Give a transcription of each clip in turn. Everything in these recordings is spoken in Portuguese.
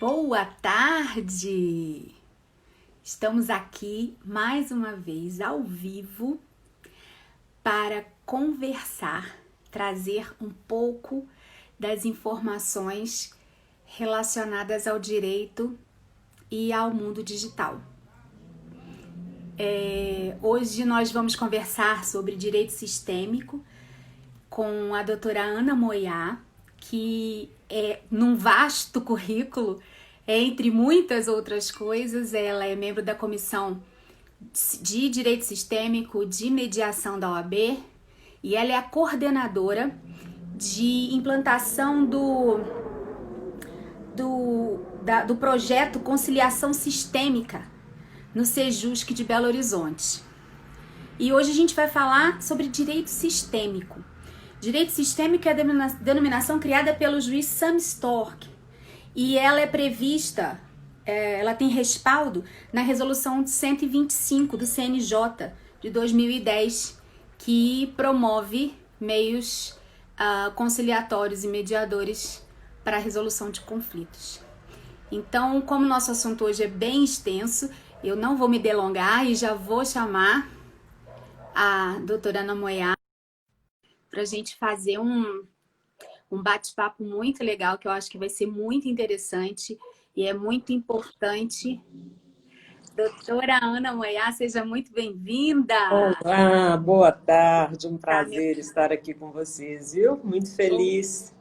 Boa tarde! Estamos aqui mais uma vez ao vivo para conversar, trazer um pouco das informações relacionadas ao direito e ao mundo digital. Hoje nós vamos conversar sobre direito sistêmico com a doutora Ana Moiá, que é num vasto currículo, entre muitas outras coisas. Ela é membro da Comissão de Direito Sistêmico de Mediação da OAB e ela é a coordenadora de implantação do projeto Conciliação Sistêmica no Sejusc de Belo Horizonte. E hoje a gente vai falar sobre direito sistêmico. Direito sistêmico é a denominação criada pelo juiz Sam Stork e ela é prevista, ela tem respaldo na resolução 125 do CNJ de 2010, que promove meios conciliatórios e mediadores para a resolução de conflitos. Então, como nosso assunto hoje é bem extenso, eu não vou me delongar e já vou chamar a doutora Ana Moiá para a gente fazer um bate-papo muito legal, que eu acho que vai ser muito interessante e é muito importante. Doutora Ana Moiá, seja muito bem-vinda! Olá, boa tarde, um prazer estar aqui com vocês, viu? Muito feliz.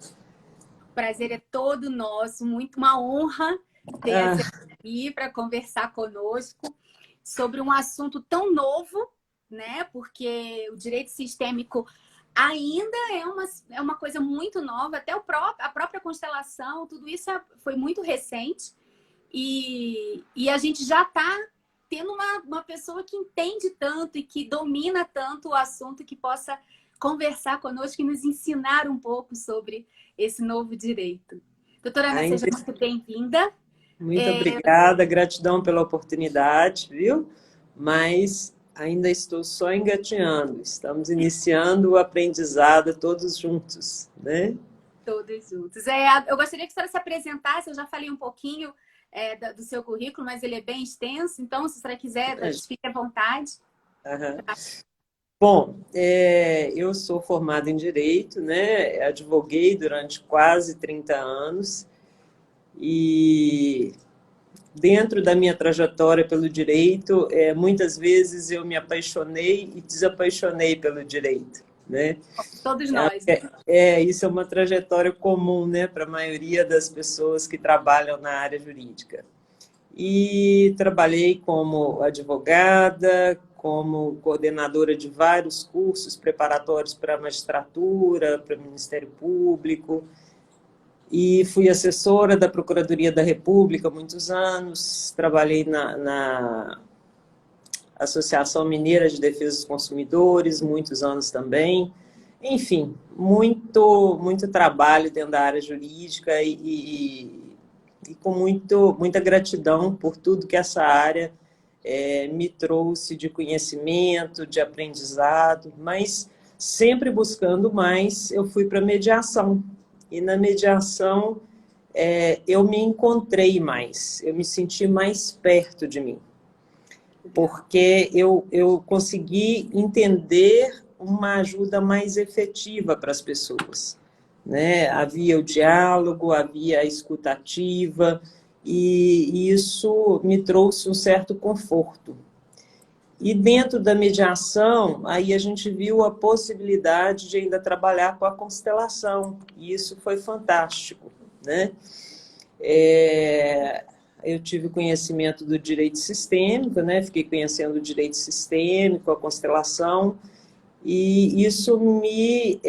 O prazer é todo nosso, uma honra ter você aqui para conversar conosco sobre um assunto tão novo, né? Porque o direito sistêmico ainda é uma coisa muito nova, até a própria constelação, tudo isso foi muito recente e a gente já está tendo uma pessoa que entende tanto e que domina tanto o assunto, que possa conversar conosco e nos ensinar um pouco sobre esse novo direito. Doutora Ana, seja muito bem-vinda. Muito obrigada, gratidão pela oportunidade, viu? Mas ainda estou só engateando, estamos iniciando o aprendizado todos juntos, né? Todos juntos. Eu gostaria que a senhora se apresentasse, eu já falei um pouquinho do seu currículo, mas ele é bem extenso, então se a senhora quiser, fique à vontade. Bom, eu sou formada em Direito, né? Advoguei durante quase 30 anos e dentro da minha trajetória pelo direito, muitas vezes eu me apaixonei e desapaixonei pelo direito, né? Todos nós. Isso é uma trajetória comum, né, para a maioria das pessoas que trabalham na área jurídica. E trabalhei como advogada, como coordenadora de vários cursos preparatórios para a magistratura, para o Ministério Público, e fui assessora da Procuradoria da República há muitos anos, trabalhei na Associação Mineira de Defesa dos Consumidores, muitos anos também. Enfim, muito trabalho dentro da área jurídica e com muita gratidão por tudo que essa área me trouxe de conhecimento, de aprendizado, mas sempre buscando mais, eu fui para a mediação. E na mediação eu me encontrei mais, eu me senti mais perto de mim, porque eu consegui entender uma ajuda mais efetiva para as pessoas, né? Havia o diálogo, havia a escuta ativa, e isso me trouxe um certo conforto. E dentro da mediação, aí a gente viu a possibilidade de ainda trabalhar com a constelação, e isso foi fantástico, né? Eu tive conhecimento do direito sistêmico, né? Fiquei conhecendo o direito sistêmico, a constelação, e isso me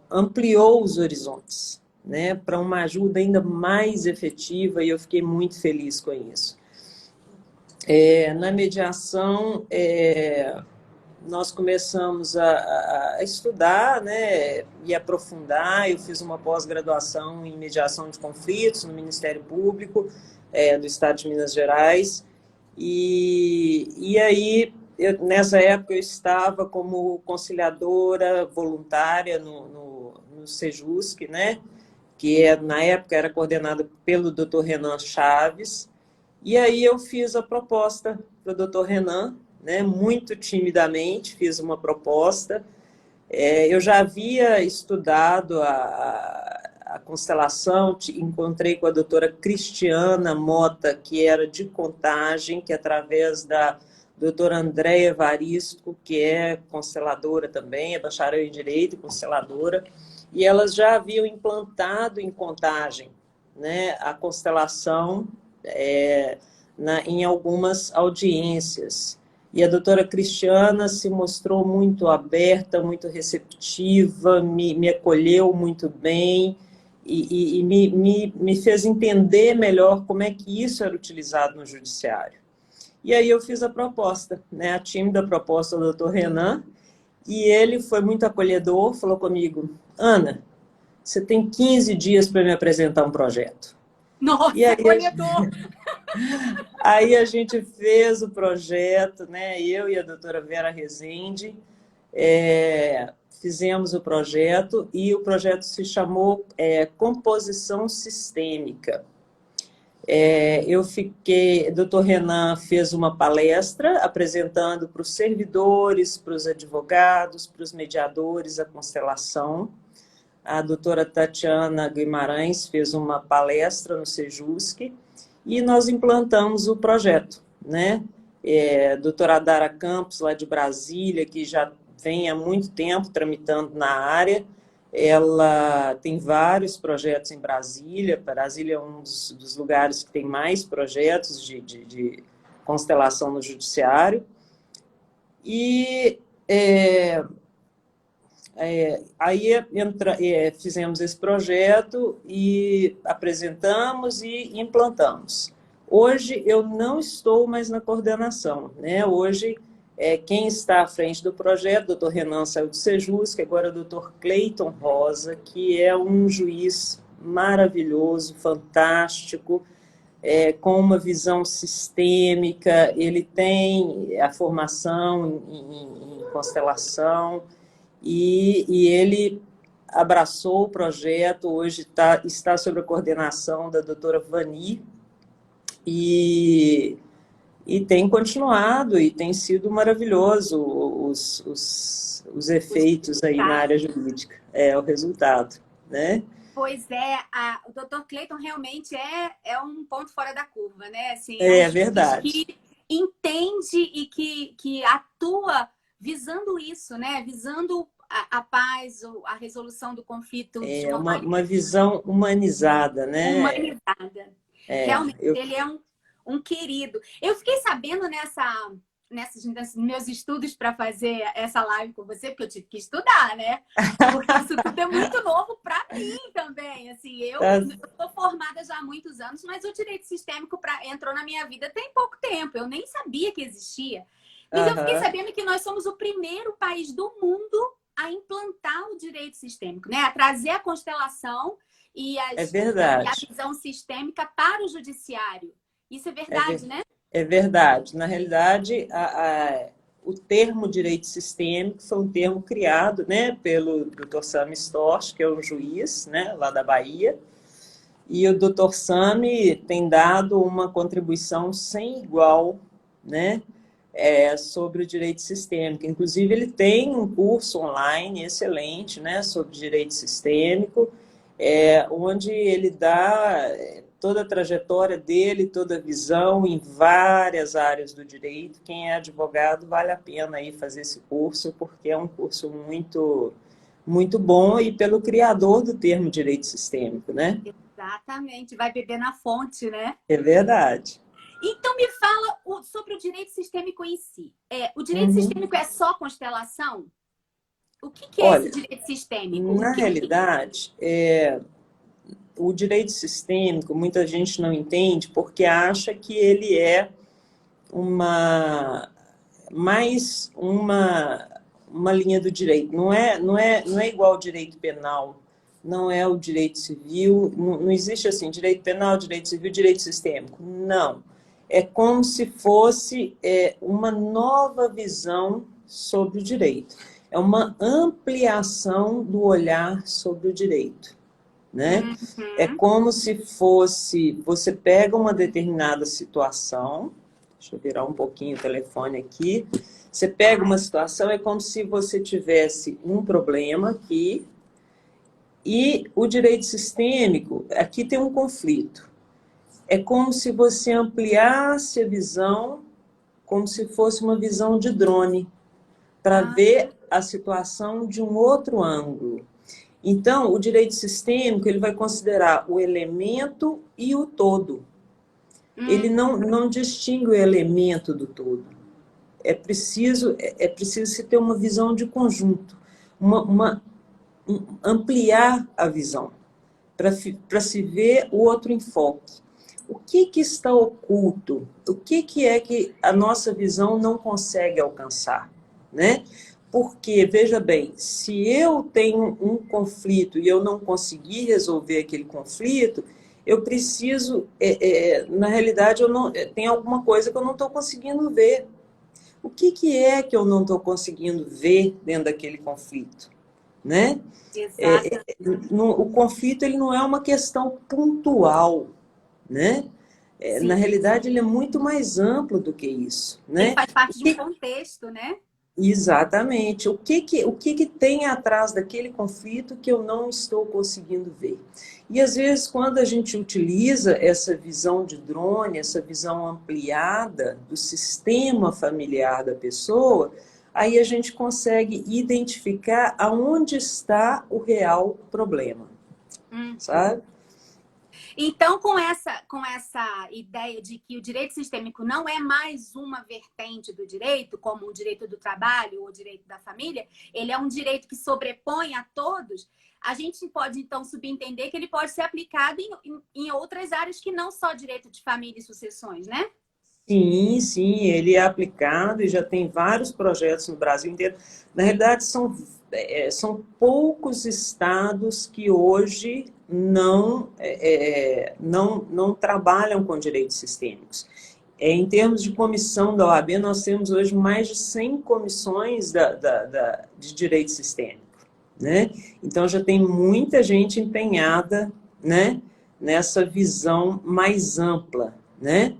ampliou os horizontes, né? Para uma ajuda ainda mais efetiva, e eu fiquei muito feliz com isso. Na mediação, nós começamos a estudar, né, e aprofundar. Eu fiz uma pós-graduação em mediação de conflitos no Ministério Público do Estado de Minas Gerais. E aí, nessa época, eu estava como conciliadora voluntária no Sejusc, né? na época era coordenada pelo Dr. Renan Chaves, e aí eu fiz a proposta para o Dr. Renan, né, muito timidamente fiz uma proposta. Eu já havia estudado a constelação, encontrei com a doutora Cristiana Mota, que era de Contagem, que através da doutora Andréia Evaristo, que é consteladora também, é bacharel em Direito e consteladora, e elas já haviam implantado em Contagem, né, a constelação em algumas audiências. E a doutora Cristiana se mostrou muito aberta, muito receptiva, me acolheu muito bem e me fez entender melhor como é que isso era utilizado no judiciário. E aí eu fiz a proposta, né, a tímida proposta do doutor Renan, e ele foi muito acolhedor, falou comigo: Ana, você tem 15 dias para me apresentar um projeto. Nossa, e aí, acolhedor! Aí a gente fez o projeto, né? Eu e a doutora Vera Rezende fizemos o projeto, e o projeto se chamou Composição Sistêmica. O doutor Renan fez uma palestra apresentando para os servidores, para os advogados, para os mediadores a constelação. A doutora Tatiana Guimarães fez uma palestra no Sejusc, e nós implantamos o projeto, né? Doutora Adara Campos, lá de Brasília, que já vem há muito tempo tramitando na área, ela tem vários projetos em Brasília. Brasília é um dos lugares que tem mais projetos de constelação no judiciário. E aí fizemos esse projeto e apresentamos e implantamos. Hoje eu não estou mais na coordenação, né? Hoje quem está à frente do projeto, o doutor Renan saiu do Sejusc, agora é o doutor Cleiton Rosa, que é um juiz maravilhoso, fantástico, com uma visão sistêmica. Ele tem a formação em constelação, e ele abraçou o projeto. Hoje está sob a coordenação da doutora Vani, e tem continuado, e tem sido maravilhoso os efeitos aí na área jurídica, o resultado, né? Pois é, o doutor Cleiton realmente é um ponto fora da curva, né? Assim, É verdade. Que entende e que atua visando isso, né? Visando a paz, a resolução do conflito. Uma visão humanizada, né? Humanizada. Realmente, ele é um querido. Eu fiquei sabendo nesses meus estudos para fazer essa live com você, porque eu tive que estudar, né? Porque isso tudo é muito novo para mim também. Assim, eu estou formada já há muitos anos, mas o direito sistêmico entrou na minha vida tem pouco tempo. Eu nem sabia que existia. Mas eu fiquei sabendo que nós somos o primeiro país do mundo a implantar o direito sistêmico, né? A trazer a constelação e a visão sistêmica para o judiciário. Isso é verdade, né? É verdade. Na realidade, o termo direito sistêmico foi um termo criado, né, pelo Dr. Sami Storch, que é um juiz, né, lá da Bahia. E o Dr. Sami tem dado uma contribuição sem igual, né, sobre o direito sistêmico. Inclusive, ele tem um curso online excelente, né, sobre direito sistêmico, onde ele dá toda a trajetória dele, toda a visão em várias áreas do direito. Quem é advogado, vale a pena aí fazer esse curso, porque é um curso muito, muito bom, e pelo criador do termo direito sistêmico, né? Exatamente, vai beber na fonte, né? É verdade. Então, me fala sobre o direito sistêmico em si. O direito sistêmico é só constelação? O que é esse direito sistêmico? Na realidade, o direito sistêmico, muita gente não entende porque acha que ele é mais uma linha do direito. Não é igual ao direito penal, não é o direito civil, não existe assim, direito penal, direito civil, direito sistêmico. Não. É como se fosse uma nova visão sobre o direito. É uma ampliação do olhar sobre o direito, né? É Uhum. como se fosse, você pega uma determinada situação, deixa eu virar um pouquinho o telefone aqui, você pega uma situação, é como se você tivesse um problema aqui, e o direito sistêmico, aqui tem um conflito. É como se você ampliasse a visão, como se fosse uma visão de drone, para Ah, ver a situação de um outro ângulo. Então, o direito sistêmico ele vai considerar o elemento e o todo. Ele hum, não distingue o elemento do todo. É preciso se ter uma visão de conjunto, ampliar a visão, para se ver o outro enfoque. O que está oculto? O que é que a nossa visão não consegue alcançar? Né? Porque, veja bem, se eu tenho um conflito e eu não conseguir resolver aquele conflito, eu preciso, na realidade, tem alguma coisa que eu não estou conseguindo ver. O que é que eu não estou conseguindo ver dentro daquele conflito? Né? exata. O conflito ele não é uma questão pontual, né? Na Sim. realidade, ele é muito mais amplo do que isso, Ele né? faz parte de um contexto, né? Exatamente. O que tem atrás daquele conflito que eu não estou conseguindo ver? E às vezes, quando a gente utiliza essa visão de drone, essa visão ampliada do sistema familiar da pessoa, aí a gente consegue identificar aonde está o real problema, Uhum. sabe? Então, com essa ideia de que o direito sistêmico não é mais uma vertente do direito, como o direito do trabalho ou o direito da família, ele é um direito que sobrepõe a todos, a gente pode, então, subentender que ele pode ser aplicado em outras áreas que não só direito de família e sucessões, né? Sim, sim, ele é aplicado e já tem vários projetos no Brasil inteiro. Na realidade, são poucos estados que hoje não trabalham com direitos sistêmicos. Em termos de comissão da OAB, nós temos hoje mais de 100 comissões de direito sistêmico, né? Então, já tem muita gente empenhada, né, nessa visão mais ampla, né?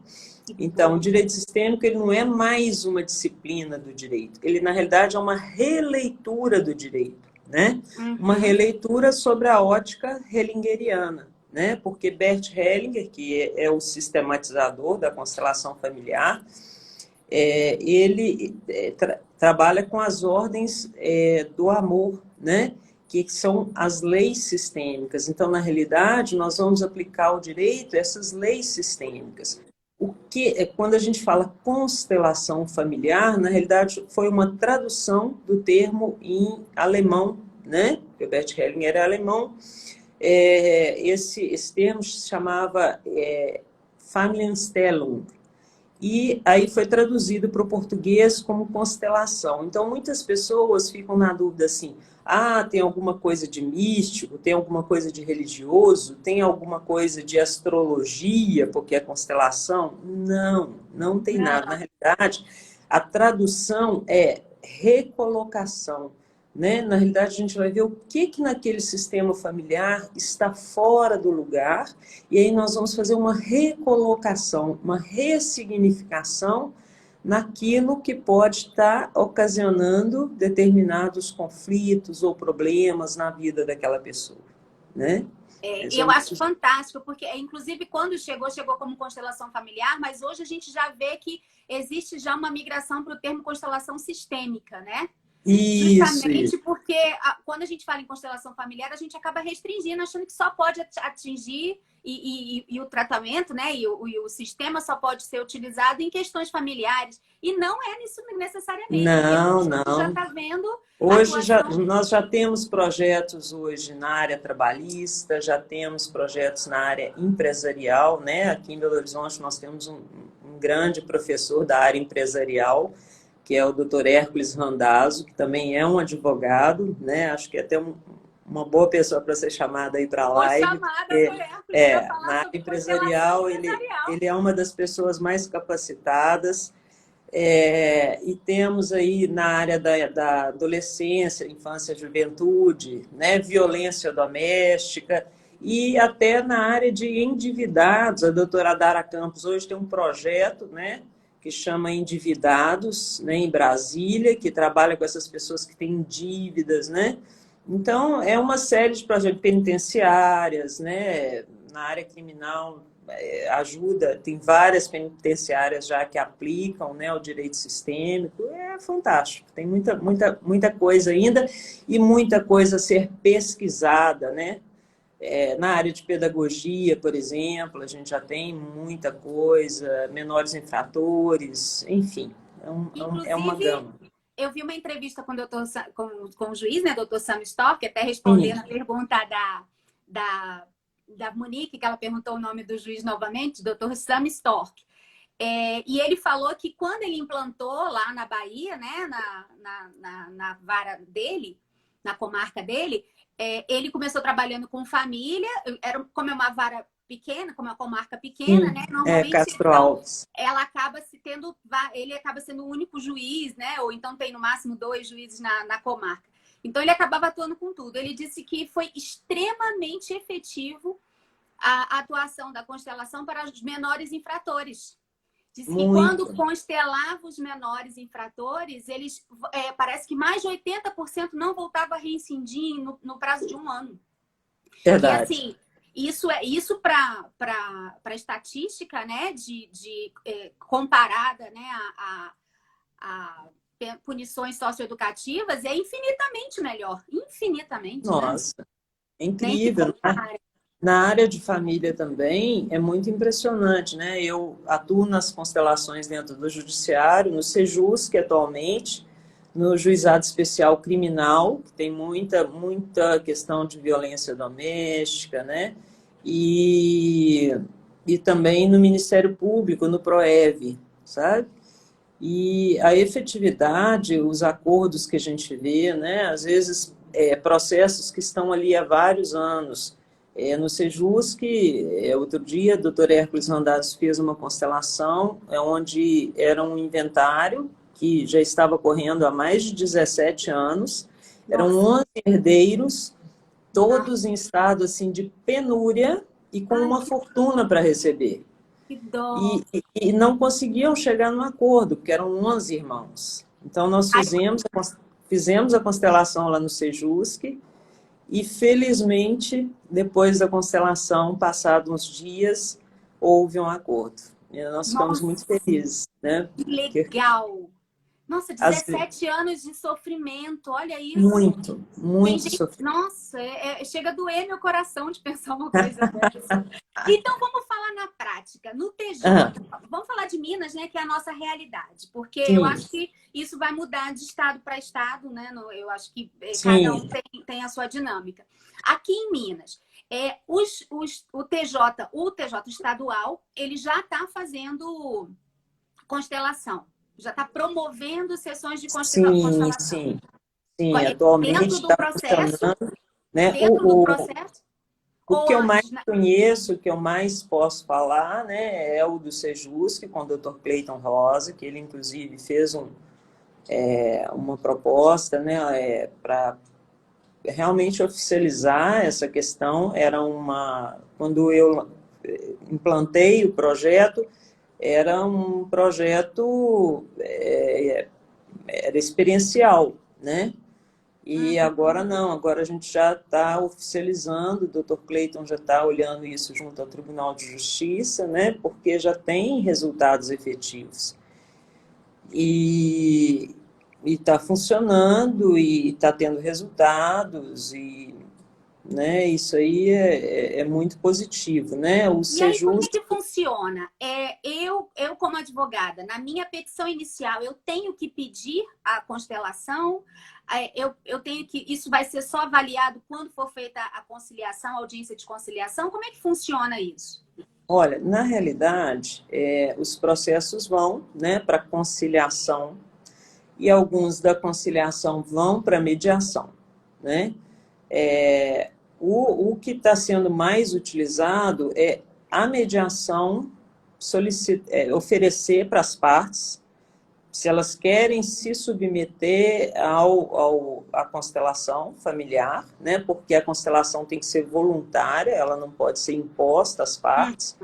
Que Então, o bom. direito sistêmico ele não é mais uma disciplina do direito, ele, na realidade, é uma releitura do direito, né? Uma Uhum. releitura sobre a ótica hellingeriana, né? Porque Bert Hellinger, que é o sistematizador da constelação familiar, ele trabalha com as ordens do amor, né? Que são as leis sistêmicas. Então, na realidade, nós vamos aplicar o direito a essas leis sistêmicas. Quando a gente fala constelação familiar, na realidade foi uma tradução do termo em alemão, né? O Bert Hellinger era alemão. Esse termo se chamava Familienstellung, e aí foi traduzido para o português como constelação. Então, muitas pessoas ficam na dúvida assim, tem alguma coisa de místico, tem alguma coisa de religioso, tem alguma coisa de astrologia, porque é constelação? Não, não tem nada. Na Não. realidade, a tradução é recolocação, né? Na realidade, a gente vai ver o que naquele sistema familiar está fora do lugar, e aí nós vamos fazer uma recolocação, uma ressignificação naquilo que pode estar ocasionando determinados conflitos ou problemas na vida daquela pessoa, né? E Essa é eu uma... acho fantástico, porque, inclusive, quando chegou como constelação familiar, mas hoje a gente já vê que existe já uma migração para o termo constelação sistêmica, né? Isso, Justamente isso. porque quando a gente fala em constelação familiar, a gente acaba restringindo, achando que só pode atingir e o tratamento, né? E o sistema só pode ser utilizado em questões familiares. E não é isso necessariamente, porque Não, hoje a gente já não. está vendo Hoje atuação. nós já temos projetos hoje na área trabalhista, já temos projetos na área empresarial, né? Aqui em Belo Horizonte nós temos um grande professor da área empresarial, que é o Dr. Hércules Randazzo, que também é um advogado, né? Acho que é até uma boa pessoa para ser chamada aí para a Foi live, chamada porque por Hércules para falar na área sobre constelação empresarial empresarial. ele é uma das pessoas mais capacitadas. E temos aí na área da adolescência, infância, juventude, né, violência doméstica. e até na área de endividados. A doutora Dara Campos hoje tem um projeto, né, que chama Endividados, né, em Brasília, que trabalha com essas pessoas que têm dívidas, né? Então, é uma série de projetos penitenciárias, né, na área criminal, ajuda, tem várias penitenciárias já que aplicam, né, o direito sistêmico, é fantástico, tem muita coisa ainda e muita coisa a ser pesquisada, né? Na área de pedagogia, por exemplo, a gente já tem muita coisa, menores infratores, enfim, é uma Inclusive, gama. eu vi uma entrevista com com o juiz, né, doutor Sam Stork, até Sim. respondendo a pergunta da Monique, que ela perguntou o nome do juiz novamente, doutor Sam Stork. E ele falou que quando ele implantou lá na Bahia, né, na vara dele, na comarca dele, ele começou trabalhando com família, como é uma vara pequena, como é uma comarca pequena, Sim, né? Normalmente, Castro então, Alves. ela acaba ele acaba sendo o único juiz, né? Ou então tem no máximo 2 juízes na comarca. Então ele acabava atuando com tudo. Ele disse que foi extremamente efetivo a atuação da constelação para os menores infratores. Disse que quando Muito. constelava os menores infratores, eles parece que mais de 80% não voltava a reincidir no prazo de 1 ano. E Verdade. assim, isso para estatística, né, comparada, né, a punições socioeducativas, é infinitamente melhor. Infinitamente, Nossa, é né? Nem se incrível. compara. Na área de família também é muito impressionante, né? Eu atuo nas constelações dentro do judiciário, no Sejusc atualmente, no Juizado Especial Criminal, que tem muita questão de violência doméstica, né? E também no Ministério Público, no PROEV, sabe? E a efetividade, os acordos que a gente vê, né? Às vezes, processos que estão ali há vários anos. No Sejusc, outro dia, o doutor Hércules Randazzo fez uma constelação, onde era um inventário que já estava correndo há mais de 17 anos. Eram 11 herdeiros, todos em estado assim, de penúria e com uma fortuna para receber. Que dó. E não conseguiam chegar num acordo, porque eram 11 irmãos. Então, nós fizemos a constelação lá no Sejusc, e, felizmente, depois da constelação, passados uns dias, houve um acordo. E nós ficamos muito felizes, né? Que Porque, legal! Nossa, às vezes, 17 anos de sofrimento, olha isso. muito Tem gente, sofrido. nossa, chega a doer meu coração de pensar uma coisa dessa. Então, vamos falar na prática. No TJ, vamos falar de Minas, né, que é a nossa realidade. Porque eu Sim, acho que isso vai mudar de estado para estado, né? Eu acho que cada um sim, tem a sua dinâmica. Aqui em Minas, o TJ estadual, ele já está fazendo constelação. Já está promovendo sessões de sim, constelação. sim, sim. Atualmente Dentro do está processo, funcionando, né? dentro do processo, O ou que eu mais antes, né? conheço, o que eu mais posso falar, né, é o do Sejusc, com o Dr. Cleiton Rosa, que ele, inclusive, fez uma proposta, né, para realmente oficializar essa questão. Quando eu implantei o projeto, era um projeto era experiencial, né? E agora não, agora a gente já está oficializando, o Dr. Cleiton já está olhando isso junto ao Tribunal de Justiça, né? Porque já tem resultados efetivos. E está funcionando e está tendo resultados e, né, isso aí é muito positivo, né? O E aí, como é Sejus, que funciona? Eu, como advogada, na minha petição inicial, eu tenho que pedir a constelação, eu tenho que. Isso vai ser só avaliado quando for feita a conciliação, a audiência de conciliação? Como é que funciona isso? olha, na realidade, os processos vão, né, para conciliação e alguns da conciliação vão para mediação, né? O que está sendo mais utilizado é a mediação, oferecer para as partes se elas querem se submeter à constelação familiar, né? Porque a constelação tem que ser voluntária, ela não pode ser imposta às partes,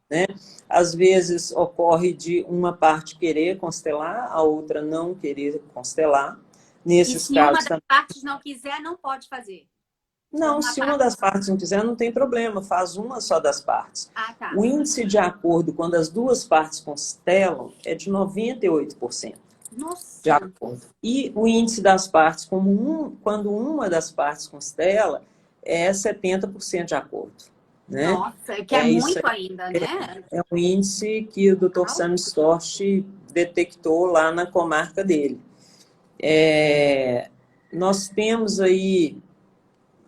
né? Às vezes ocorre de uma parte querer constelar, a outra não querer constelar. Nesses E se casos, uma das partes não quiser, não pode fazer? não, se uma das partes não quiser, não tem problema, faz uma só das partes. Ah, tá. O índice de acordo, quando as duas partes constelam, é de 98% Nossa! de acordo. E o índice das partes, quando uma das partes constela, é 70% de acordo. Né? Nossa, que é isso muito ainda, né? É um índice que o Dr. Sam Storch detectou lá na comarca dele. Nós temos aí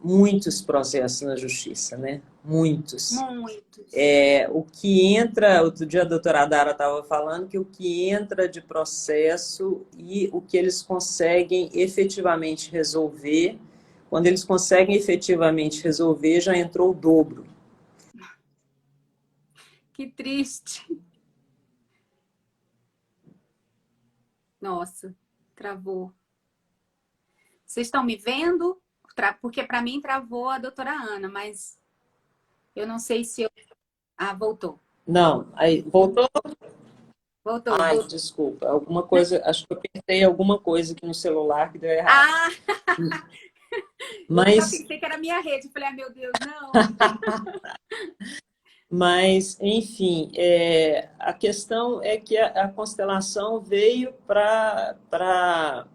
muitos processos na justiça, né? Muitos. O que entra, outro dia a doutora Adara estava falando que o que entra de processo e o que eles conseguem efetivamente resolver, quando eles conseguem efetivamente resolver, já entrou o dobro. Que triste. Nossa, travou. Vocês estão me vendo? Porque para mim travou a doutora Ana, mas eu não sei se eu... Ah, voltou. Não, aí voltou? Voltou. Ai, desculpa, alguma coisa, acho que eu apertei alguma coisa aqui no celular que deu errado. Ah! Mas... Eu só pensei que era a minha rede. Falei, ah, meu Deus, não. Mas, enfim, a questão é que a constelação veio para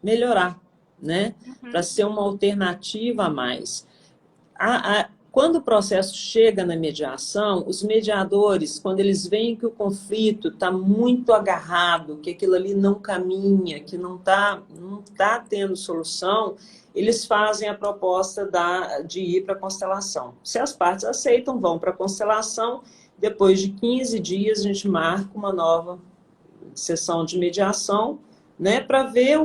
melhorar, né? Para ser uma alternativa a mais. Quando o processo chega na mediação, os mediadores, quando eles veem que o conflito está muito agarrado, que aquilo ali não caminha, que não tá tendo solução, eles fazem a proposta de ir para a constelação. Se as partes aceitam, vão para a constelação. Depois de 15 dias, a gente marca uma nova sessão de mediação, né, para ver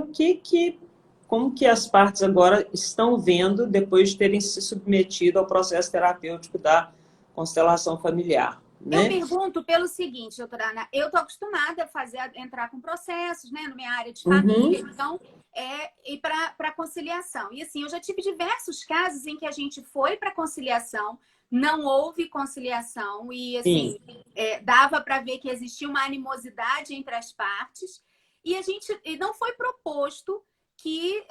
como que as partes agora estão vendo depois de terem se submetido ao processo terapêutico da constelação familiar. Né? Eu pergunto pelo seguinte, doutora Ana, eu estou acostumada a entrar com processos, né, na minha área de família, então, e para conciliação. E assim, eu já tive diversos casos em que a gente foi para conciliação, não houve conciliação e assim, dava para ver que existia uma animosidade entre as partes e não foi proposto que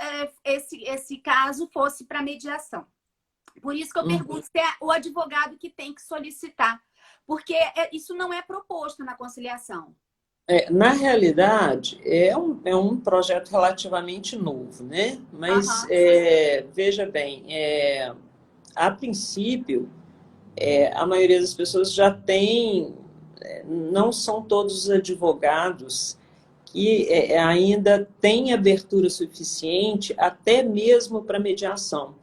esse caso fosse para mediação. Por isso que eu pergunto se é o advogado que tem que solicitar, porque isso não é proposto na conciliação. Na realidade, é um projeto relativamente novo, né? Mas, veja bem, a princípio, a maioria das pessoas já tem, não são todos os advogados que ainda tem abertura suficiente até mesmo para mediação.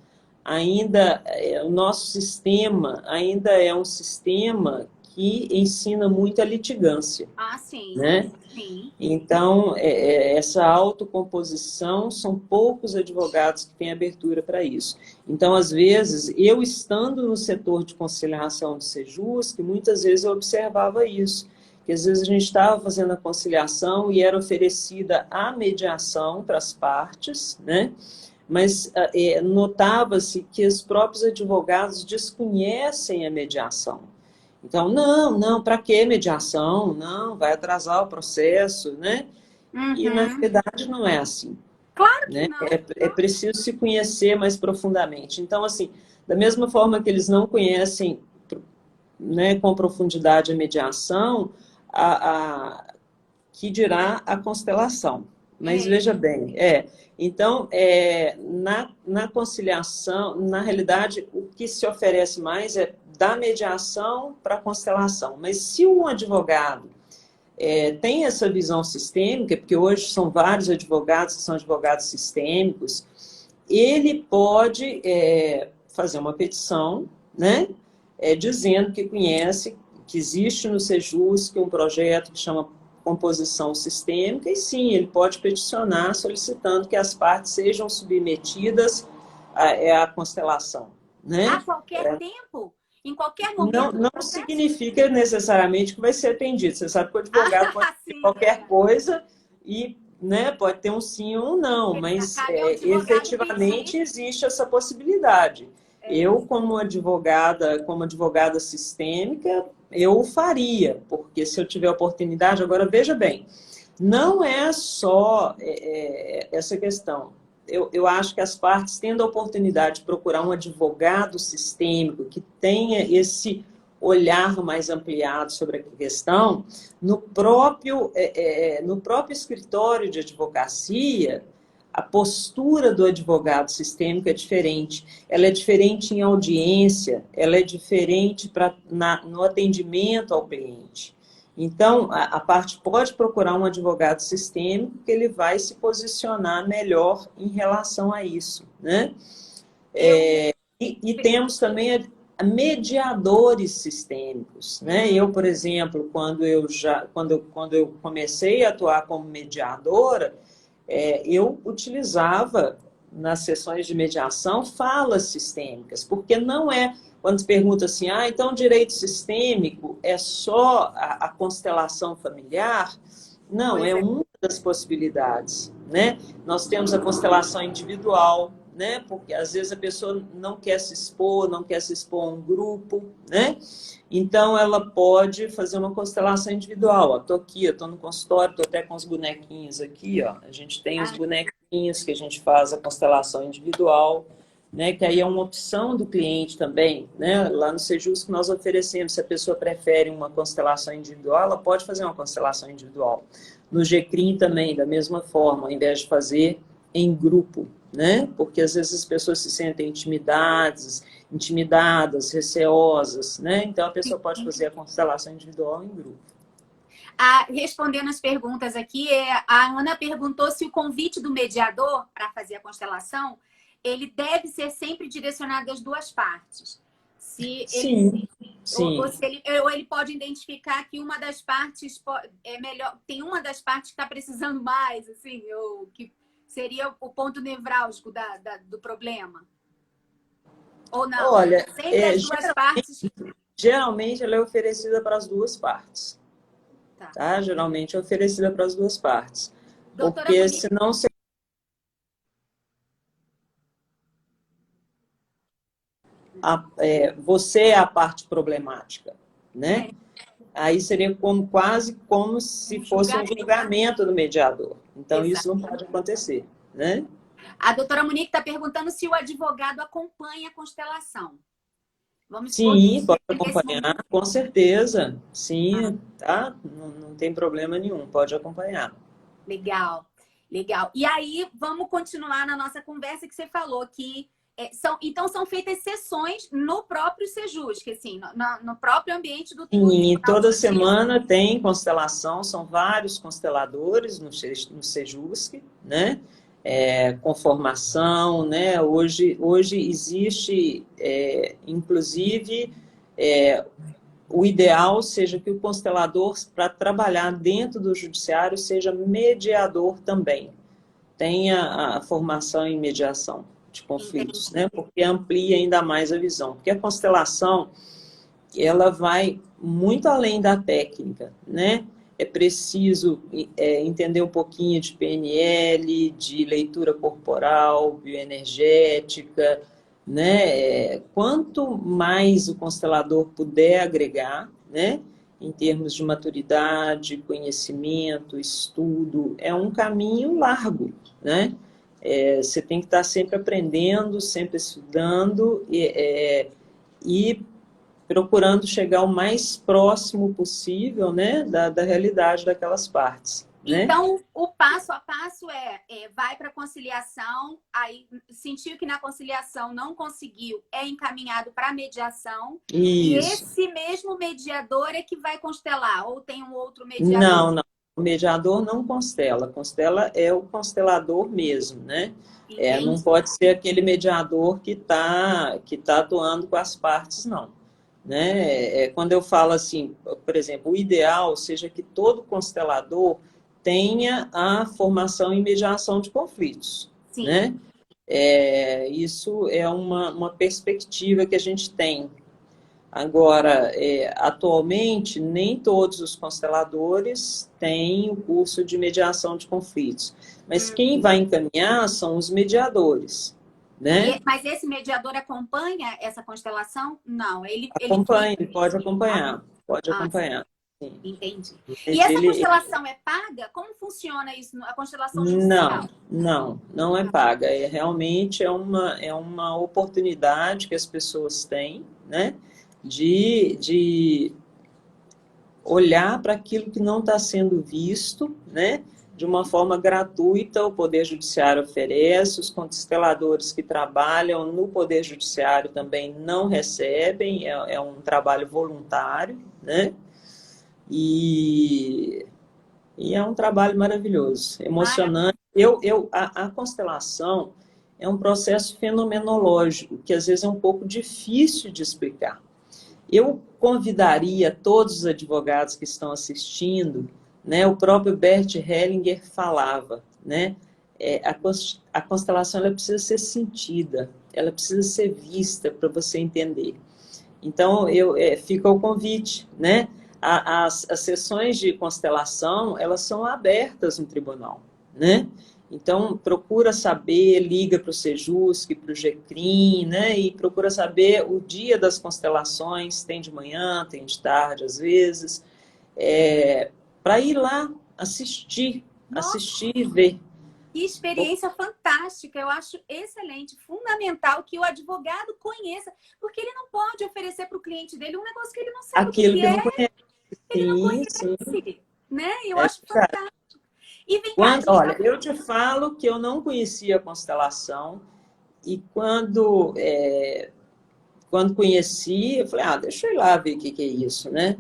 Ainda, o nosso sistema ainda é um sistema que ensina muito a litigância. Ah, sim. Né? Sim. Então, essa autocomposição, são poucos advogados que têm abertura para isso. Então, às vezes, eu estando no setor de conciliação do Sejus, que muitas vezes eu observava isso, que às vezes a gente estava fazendo a conciliação e era oferecida a mediação para as partes, né? Mas notava-se que os próprios advogados desconhecem a mediação. Então, não, para que mediação? Não, vai atrasar o processo, né? E, na verdade, não é assim. Claro que né? não. É preciso se conhecer mais profundamente. Então, assim, da mesma forma que eles não conhecem, né, com profundidade a mediação, que dirá a constelação. Mas veja bem, então, na conciliação, na realidade, o que se oferece mais é da mediação para a constelação. Mas se um advogado tem essa visão sistêmica, porque hoje são vários advogados que são advogados sistêmicos, ele pode fazer uma petição, né, dizendo que conhece, que existe no Sejus um projeto que chama composição sistêmica, e sim, ele pode peticionar solicitando que as partes sejam submetidas à constelação. Né? A qualquer tempo? Em qualquer momento? Não significa necessariamente que vai ser atendido. Você sabe que o advogado pode fazer qualquer coisa e, né, pode ter um sim ou um não, mas Cabe ao advogado efetivamente pedir. existe essa possibilidade. Eu, como advogada sistêmica, eu faria, porque se eu tiver oportunidade, agora veja bem, não é só essa questão. Eu acho que as partes, tendo a oportunidade de procurar um advogado sistêmico que tenha esse olhar mais ampliado sobre a questão, no próprio escritório de advocacia, a postura do advogado sistêmico é diferente. Ela é diferente em audiência, ela é diferente no atendimento ao cliente. Então, a parte pode procurar um advogado sistêmico que ele vai se posicionar melhor em relação a isso, né? E temos também mediadores sistêmicos, né? Eu, por exemplo, quando eu comecei a atuar como mediadora, eu utilizava nas sessões de mediação falas sistêmicas, porque não é quando se pergunta assim, então direito sistêmico é só a constelação familiar? Não, é uma das possibilidades, né? Nós temos a constelação individual, né? Porque às vezes a pessoa não quer se expor a um grupo, né? Então ela pode fazer uma constelação individual. Estou aqui, estou no consultório, estou até com os bonequinhos aqui, ó. A gente tem os bonequinhos que a gente faz a constelação individual, né? Que aí é uma opção do cliente também, né? Lá no Sejus que nós oferecemos, se a pessoa prefere uma constelação individual, ela pode fazer uma constelação individual. No GCRIM também, da mesma forma, ao invés de fazer em grupo, né? Porque às vezes as pessoas se sentem intimidadas, receosas, né? Então a pessoa pode fazer a constelação individual em grupo. Respondendo as perguntas aqui, a Ana perguntou se o convite do mediador para fazer a constelação, ele deve ser sempre direcionado às duas partes. Sim. Ou ele pode identificar que uma das partes é melhor, tem uma das partes que está precisando mais, assim, ou que seria o ponto nevrálgico do problema? Ou não? Olha, sempre as duas partes. Geralmente ela é oferecida para as duas partes. Tá? Geralmente é oferecida para as duas partes. Doutora porque Monique, senão você é a parte problemática, né? Aí seria quase como se fosse um julgamento do mediador. Então, isso não pode acontecer, né? A doutora Monique está perguntando se o advogado acompanha a constelação. Sim, pode acompanhar, com certeza. Sim, tá? Não tem problema nenhum, pode acompanhar. Legal, legal. E aí, vamos continuar na nossa conversa que você falou que então são feitas sessões no próprio Sejus, que assim, no próprio ambiente do Sim, toda semana tem constelação, são vários consteladores no Sejus, né? Com formação, né? Hoje existe, inclusive, o ideal seja que o constelador, para trabalhar dentro do judiciário, seja mediador também. Tenha a formação em mediação de conflitos, né? Porque amplia ainda mais a visão. Porque a constelação, ela vai muito além da técnica, né? É preciso entender um pouquinho de PNL, de leitura corporal, bioenergética, né? Quanto mais o constelador puder agregar, né? Em termos de maturidade, conhecimento, estudo, é um caminho largo, né? Você tem que estar sempre aprendendo, sempre estudando e procurando chegar o mais próximo possível, né, da realidade daquelas partes. Né? Então, o passo a passo vai para a conciliação, aí sentiu que na conciliação não conseguiu, é encaminhado para a mediação. Isso. E esse mesmo mediador é que vai constelar, ou tem um outro mediador? Não. O mediador não constela é o constelador mesmo, né? Não pode ser aquele mediador que tá atuando com as partes, não. Né? Quando eu falo assim, por exemplo, o ideal seja que todo constelador tenha a formação em mediação de conflitos. Sim. Né? Isso é uma perspectiva que a gente tem. Agora, atualmente, nem todos os consteladores têm o curso de mediação de conflitos, mas quem vai encaminhar são os mediadores, né? Mas esse mediador acompanha essa constelação? Não, ele Acompanha, guia ele pode mesmo. acompanhar, pode Sim, acompanhar. Sim. entendi. E essa Ele, constelação é paga? Como funciona isso? A constelação Não, judicial? não é paga. Realmente é uma oportunidade que as pessoas têm, né, de olhar para aquilo que não está sendo visto, né, de uma forma gratuita. O Poder Judiciário oferece, os consteladores que trabalham no Poder Judiciário também não recebem, é um trabalho voluntário, né, e é um trabalho maravilhoso, emocionante. A constelação é um processo fenomenológico, que às vezes é um pouco difícil de explicar. Eu convidaria todos os advogados que estão assistindo, né, o próprio Bert Hellinger falava, né, a constelação ela precisa ser sentida, ela precisa ser vista para você entender. Então, fica o convite, né? As sessões de constelação, elas são abertas no tribunal, né? Então, procura saber, liga para o Sejusc, para o GCRIM, né? E procura saber o dia das constelações, tem de manhã, tem de tarde, às vezes, para ir lá assistir, Nossa, assistir e ver. que experiência fantástica! Eu acho excelente, fundamental que o advogado conheça, porque ele não pode oferecer para o cliente dele um negócio que ele não sabe Aquilo o que que não é, conhece. ele não Sim, sim. conhece, né? Eu É acho verdade. fantástico. E vem cá, a gente Olha, tá... eu te falo que eu não conhecia a constelação e quando conheci, eu falei, deixa eu ir lá ver o que é isso, né?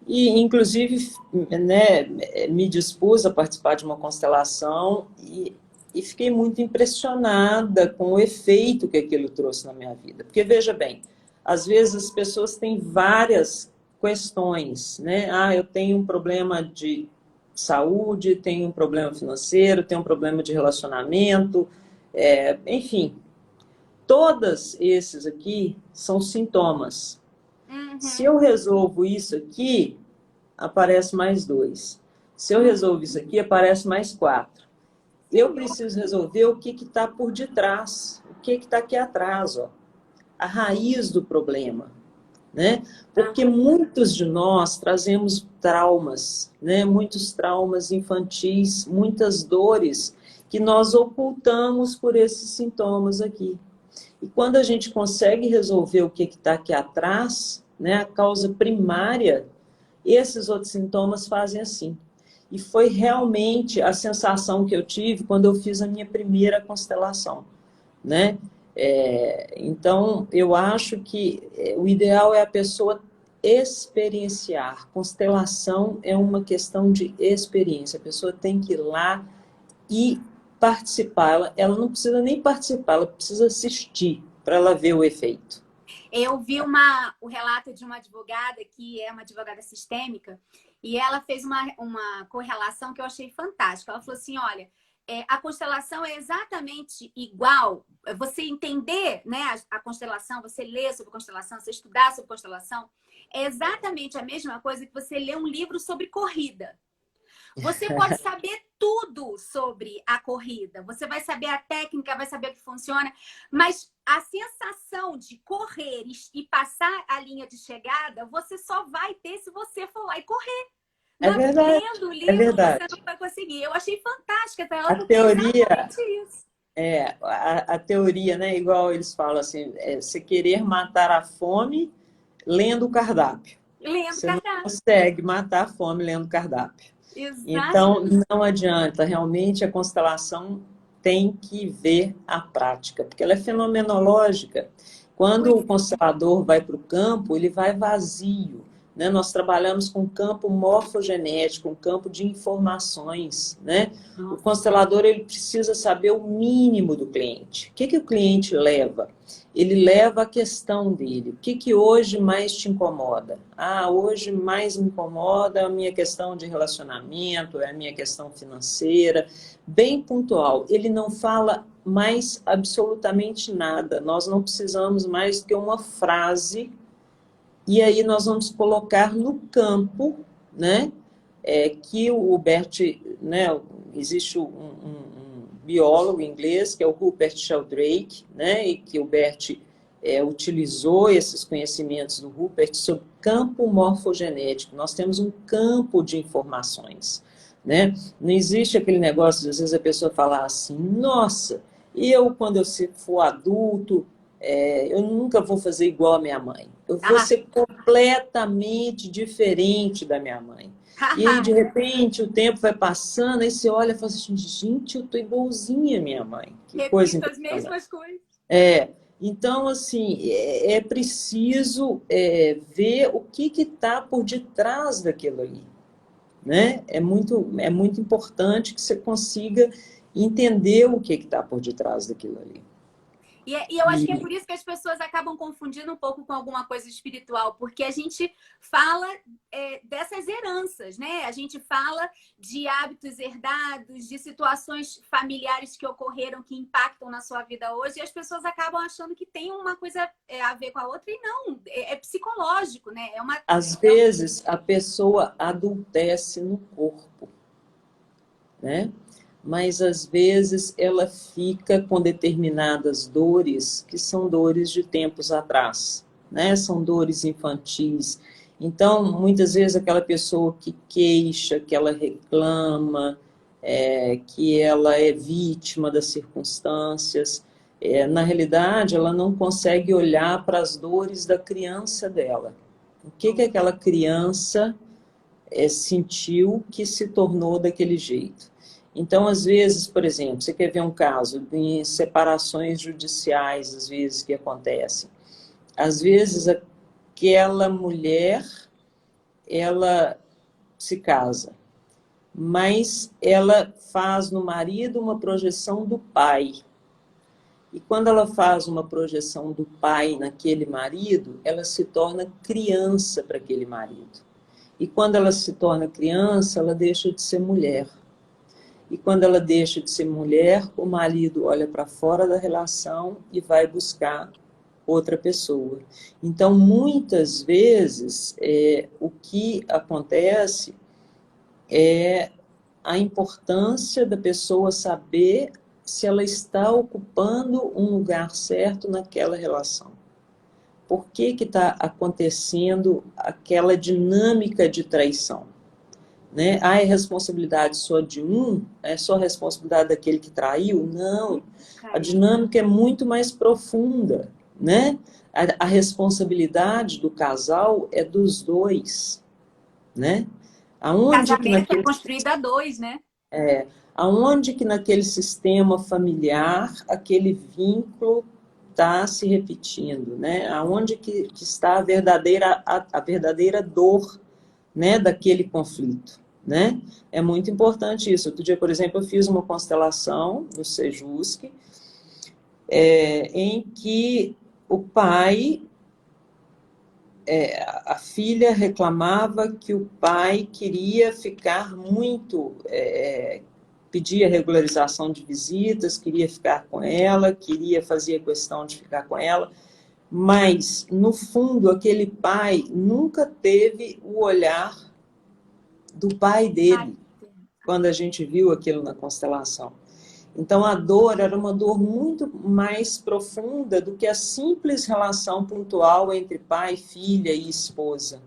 E, inclusive, né, me dispus a participar de uma constelação e fiquei muito impressionada com o efeito que aquilo trouxe na minha vida. Porque, veja bem, às vezes as pessoas têm várias questões, né? Eu tenho um problema de saúde, tenho um problema financeiro, tenho um problema de relacionamento, enfim, todos esses aqui são sintomas. Se eu resolvo isso aqui, aparece mais 2. Se eu resolvo isso aqui, aparece mais 4. Eu preciso resolver o que está por detrás, o que está aqui atrás, ó, a raiz do problema, né? Porque muitos de nós trazemos traumas, né? Muitos traumas infantis, muitas dores que nós ocultamos por esses sintomas aqui. E quando a gente consegue resolver o que está aqui atrás, né, a causa primária, esses outros sintomas fazem assim. E foi realmente a sensação que eu tive quando eu fiz a minha primeira constelação, né? Então, eu acho que o ideal é a pessoa experienciar. Constelação é uma questão de experiência. A pessoa tem que ir lá e participar. Ela não precisa nem participar, ela precisa assistir para ela ver o efeito. Eu vi o relato de uma advogada que é uma advogada sistêmica e ela fez uma correlação que eu achei fantástica. Ela falou assim, olha, a constelação é exatamente igual. Você entender, né, a constelação, você ler sobre constelação, você estudar sobre constelação, é exatamente a mesma coisa que você ler um livro sobre corrida. Você pode saber tudo sobre a corrida. Você vai saber a técnica, vai saber o que funciona. Mas a sensação de correr e passar a linha de chegada, você só vai ter se você for lá e correr. É verdade. Lendo o É livro, verdade. você não vai conseguir. Eu achei fantástica. Ela A falou teoria, exatamente isso. a teoria, né? Igual eles falam assim, você querer matar a fome lendo o cardápio. Lendo Você não cardápio. consegue matar a fome lendo o cardápio. Exato. Então, não adianta. Realmente, a constelação tem que ver a prática, porque ela é fenomenológica. Quando o constelador vai para o campo, ele vai vazio, né? Nós trabalhamos com campo morfogenético, um campo de informações, né? O constelador ele precisa saber o mínimo do cliente. O que o cliente leva? Ele leva a questão dele. O que hoje mais te incomoda? Hoje mais me incomoda a minha questão de relacionamento, é a minha questão financeira. Bem pontual. Ele não fala mais absolutamente nada. Nós não precisamos mais do que uma frase E aí nós vamos colocar no campo, né, que o Bert, né, existe um biólogo inglês, que é o Rupert Sheldrake, né, e que o Bert utilizou esses conhecimentos do Rupert sobre campo morfogenético. Nós temos um campo de informações, né? Não existe aquele negócio de, às vezes, a pessoa falar assim, nossa, eu, quando eu for adulto, eu nunca vou fazer igual a minha mãe. Eu vou ser completamente diferente da minha mãe. E aí, de repente, o tempo vai passando, aí você olha e fala assim, gente, eu tô igualzinha à minha mãe. Que coisa Repito as impressionante. mesmas coisas. Então, assim, é preciso ver o que está por detrás daquilo ali, né? É muito importante que você consiga entender o que está por detrás daquilo ali. E eu acho que é por isso que as pessoas acabam confundindo um pouco com alguma coisa espiritual, porque a gente fala dessas heranças, né? A gente fala de hábitos herdados, de situações familiares que ocorreram, que impactam na sua vida hoje, e as pessoas acabam achando que tem uma coisa a ver com a outra, e não, é psicológico, né? Às vezes, a pessoa adultece no corpo, né? Mas às vezes ela fica com determinadas dores que são dores de tempos atrás, né? São dores infantis. Então, muitas vezes aquela pessoa que queixa, que ela reclama, que ela é vítima das circunstâncias, na realidade ela não consegue olhar para as dores da criança dela. O que aquela criança sentiu que se tornou daquele jeito? Então, às vezes, por exemplo, você quer ver um caso de separações judiciais, às vezes, que acontecem. Às vezes, aquela mulher, ela se casa, mas ela faz no marido uma projeção do pai. E quando ela faz uma projeção do pai naquele marido, ela se torna criança para aquele marido. E quando ela se torna criança, ela deixa de ser mulher. E quando ela deixa de ser mulher, o marido olha para fora da relação e vai buscar outra pessoa. Então, muitas vezes, o que acontece é a importância da pessoa saber se ela está ocupando um lugar certo naquela relação. Por que está acontecendo aquela dinâmica de traição? Né? É responsabilidade só de um? É só responsabilidade daquele que traiu? Não. A dinâmica é muito mais profunda, né? A responsabilidade do casal é dos dois, né? Aonde que Casamento é construído a dois, né? Aonde que naquele sistema familiar aquele vínculo está se repetindo, né? Aonde que está a verdadeira dor, né, daquele conflito, né? É muito importante isso. Outro dia, por exemplo, eu fiz uma constelação no Sejusc, em que o pai, a filha reclamava que o pai queria ficar muito, pedia regularização de visitas, queria ficar com ela, queria fazer questão de ficar com ela, mas, no fundo, aquele pai nunca teve o olhar do pai dele, quando a gente viu aquilo na constelação. Então, a dor era uma dor muito mais profunda do que a simples relação pontual entre pai, filha e esposa.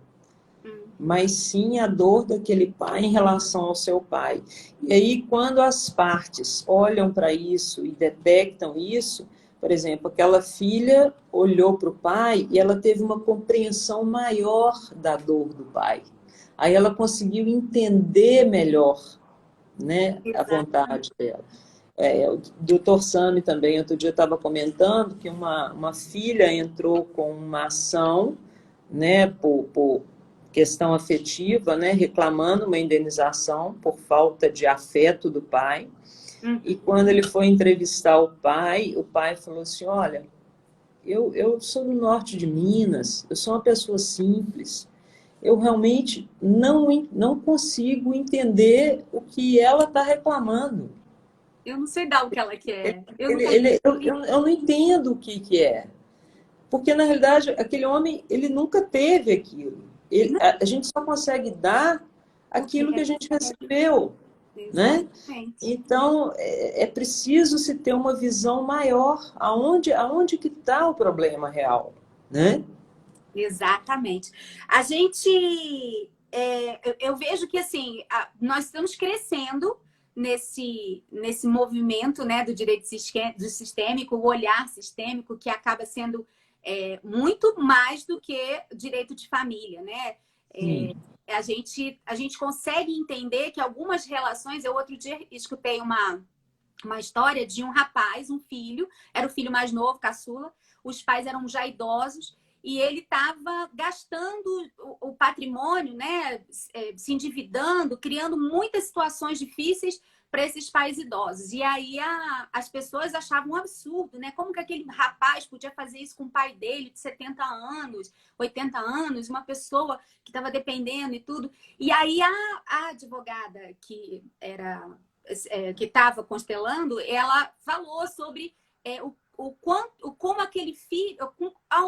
Mas sim a dor daquele pai em relação ao seu pai. E aí, quando as partes olham para isso e detectam isso, por exemplo, aquela filha olhou para o pai e ela teve uma compreensão maior da dor do pai. Aí ela conseguiu entender melhor, né, a vontade dela. O Dr. Sami também, outro dia estava comentando que uma filha entrou com uma ação, né, por questão afetiva, né, reclamando uma indenização por falta de afeto do pai. E quando ele foi entrevistar o pai falou assim, olha, eu sou do norte de Minas, eu sou uma pessoa simples, eu realmente não consigo entender o que ela está reclamando. Eu não sei dar o que ela quer. Eu não entendo o que é. Porque, na realidade, aquele homem, ele nunca teve aquilo. A gente só consegue dar aquilo que a gente recebeu, né? Exatamente. Então, é preciso se ter uma visão maior, aonde que está o problema real, né? Exatamente. A gente, eu vejo que assim, nós estamos crescendo nesse movimento, né, do direito do sistêmico, o olhar sistêmico, que acaba sendo muito mais do que direito de família, né? Sim. A gente consegue entender que algumas relações. Eu outro dia escutei uma história de um rapaz, um filho, era o filho mais novo, caçula, os pais eram já idosos e ele estava gastando o patrimônio, né, se endividando, criando muitas situações difíceis para esses pais idosos. E aí as pessoas achavam um absurdo, né? Como que aquele rapaz podia fazer isso com o pai dele de 70 anos, 80 anos, uma pessoa que estava dependendo e tudo. E aí a advogada que estava constelando, ela falou sobre como aquele filho,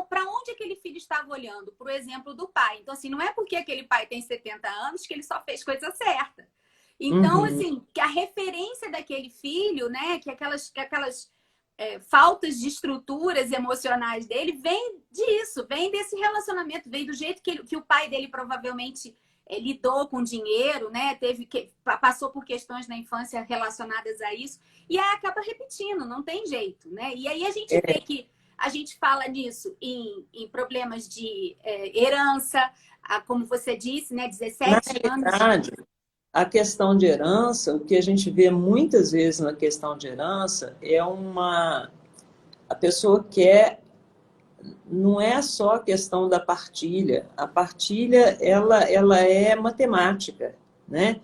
para onde aquele filho estava olhando, por exemplo, do pai. Então, assim, não é porque aquele pai tem 70 anos que ele só fez coisa certa. Então, Uhum. assim, que a referência daquele filho, né, que aquelas faltas de estruturas emocionais dele vem disso, vem desse relacionamento, vem do jeito que o pai dele provavelmente lidou com dinheiro, né? Passou por questões na infância relacionadas a isso, e aí acaba repetindo, não tem jeito, né? E aí a gente vê que a gente fala nisso em problemas de herança, como você disse, né? Na 17 anos. realidade, a questão de herança, o que a gente vê muitas vezes na questão de herança é a pessoa quer, não é só a questão da partilha. A partilha, ela é matemática, né?